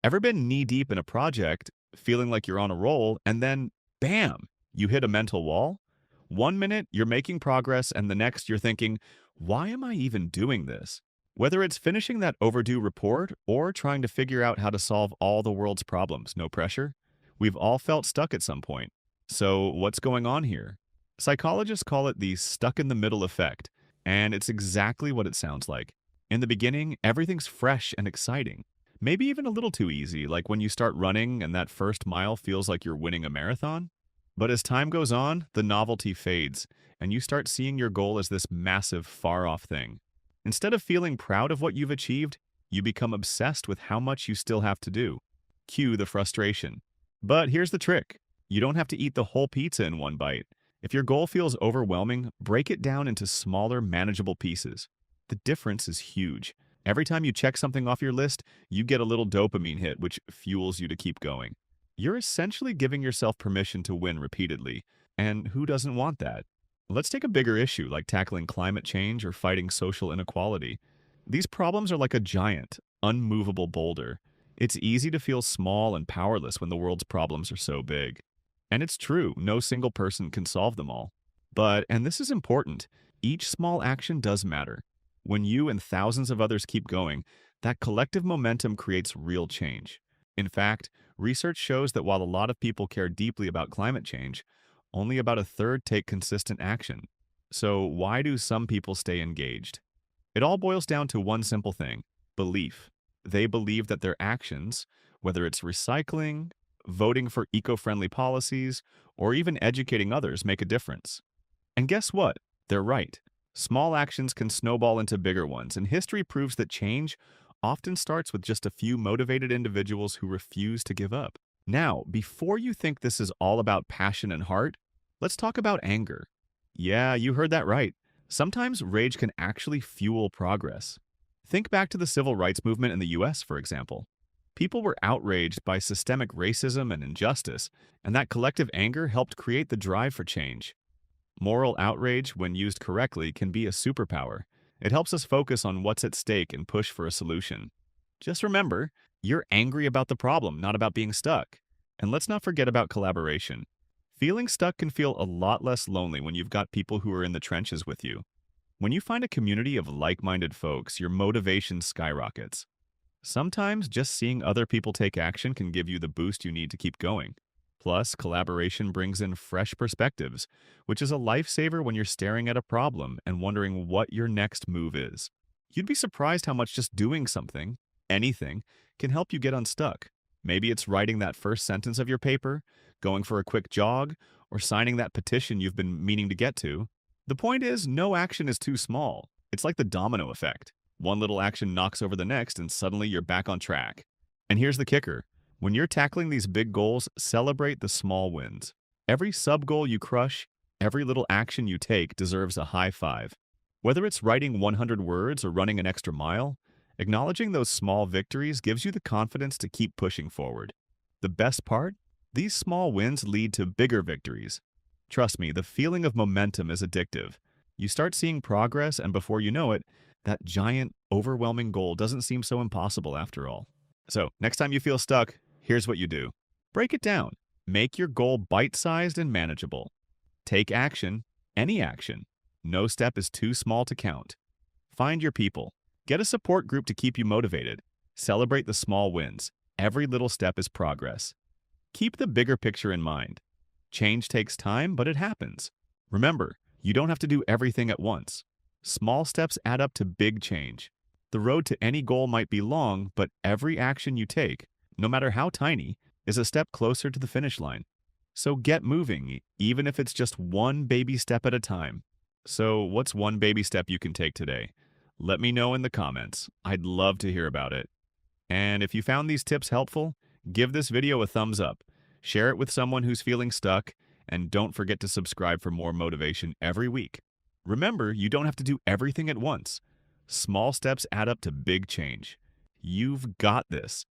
Ever been knee-deep in a project, feeling like you're on a roll, and then, bam, you hit a mental wall? One minute, you're making progress, and the next, you're thinking, why am I even doing this? Whether it's finishing that overdue report or trying to figure out how to solve all the world's problems, no pressure, we've all felt stuck at some point. So, what's going on here? Psychologists call it the stuck in the middle effect, and it's exactly what it sounds like. In the beginning, everything's fresh and exciting. Maybe even a little too easy, like when you start running and that first mile feels like you're winning a marathon. But as time goes on, the novelty fades, and you start seeing your goal as this massive, far-off thing. Instead of feeling proud of what you've achieved, you become obsessed with how much you still have to do. Cue the frustration. But here's the trick. You don't have to eat the whole pizza in one bite. If your goal feels overwhelming, break it down into smaller, manageable pieces. The difference is huge. Every time you check something off your list, you get a little dopamine hit, which fuels you to keep going. You're essentially giving yourself permission to win repeatedly, and who doesn't want that? Let's take a bigger issue like tackling climate change or fighting social inequality. These problems are like a giant, unmovable boulder. It's easy to feel small and powerless when the world's problems are so big. And it's true, no single person can solve them all. But, and this is important, each small action does matter. When you and thousands of others keep going, that collective momentum creates real change. In fact, research shows that while a lot of people care deeply about climate change, only about a third take consistent action. So why do some people stay engaged? It all boils down to one simple thing: belief. They believe that their actions, whether it's recycling, voting for eco-friendly policies, or even educating others, make a difference. And guess what? They're right. Small actions can snowball into bigger ones, and history proves that change often starts with just a few motivated individuals who refuse to give up. Now, before you think this is all about passion and heart, let's talk about anger. Yeah, you heard that right. Sometimes rage can actually fuel progress. Think back to the civil rights movement in the US, for example. People were outraged by systemic racism and injustice, and that collective anger helped create the drive for change. Moral outrage, when used correctly, can be a superpower. It helps us focus on what's at stake and push for a solution. Just remember, you're angry about the problem, not about being stuck. And let's not forget about collaboration. Feeling stuck can feel a lot less lonely when you've got people who are in the trenches with you. When you find a community of like-minded folks, your motivation skyrockets. Sometimes just seeing other people take action can give you the boost you need to keep going. Plus, collaboration brings in fresh perspectives, which is a lifesaver when you're staring at a problem and wondering what your next move is. You'd be surprised how much just doing something, anything, can help you get unstuck. Maybe it's writing that first sentence of your paper, going for a quick jog, or signing that petition you've been meaning to get to. The point is, no action is too small. It's like the domino effect. One little action knocks over the next, and suddenly you're back on track. And here's the kicker. When you're tackling these big goals, celebrate the small wins. Every sub-goal you crush, every little action you take deserves a high five. Whether it's writing 100 words or running an extra mile, acknowledging those small victories gives you the confidence to keep pushing forward. The best part? These small wins lead to bigger victories. Trust me, the feeling of momentum is addictive. You start seeing progress, and before you know it, that giant, overwhelming goal doesn't seem so impossible after all. So, next time you feel stuck, here's what you do. Break it down. Make your goal bite-sized and manageable. Take action, any action. No step is too small to count. Find your people. Get a support group to keep you motivated. Celebrate the small wins. Every little step is progress. Keep the bigger picture in mind. Change takes time, but it happens. Remember, you don't have to do everything at once. Small steps add up to big change. The road to any goal might be long, but every action you take, no matter how tiny, is a step closer to the finish line. So get moving, even if it's just one baby step at a time. So what's one baby step you can take today? Let me know in the comments. I'd love to hear about it. And if you found these tips helpful, give this video a thumbs up, share it with someone who's feeling stuck, and don't forget to subscribe for more motivation every week. Remember, you don't have to do everything at once. Small steps add up to big change. You've got this.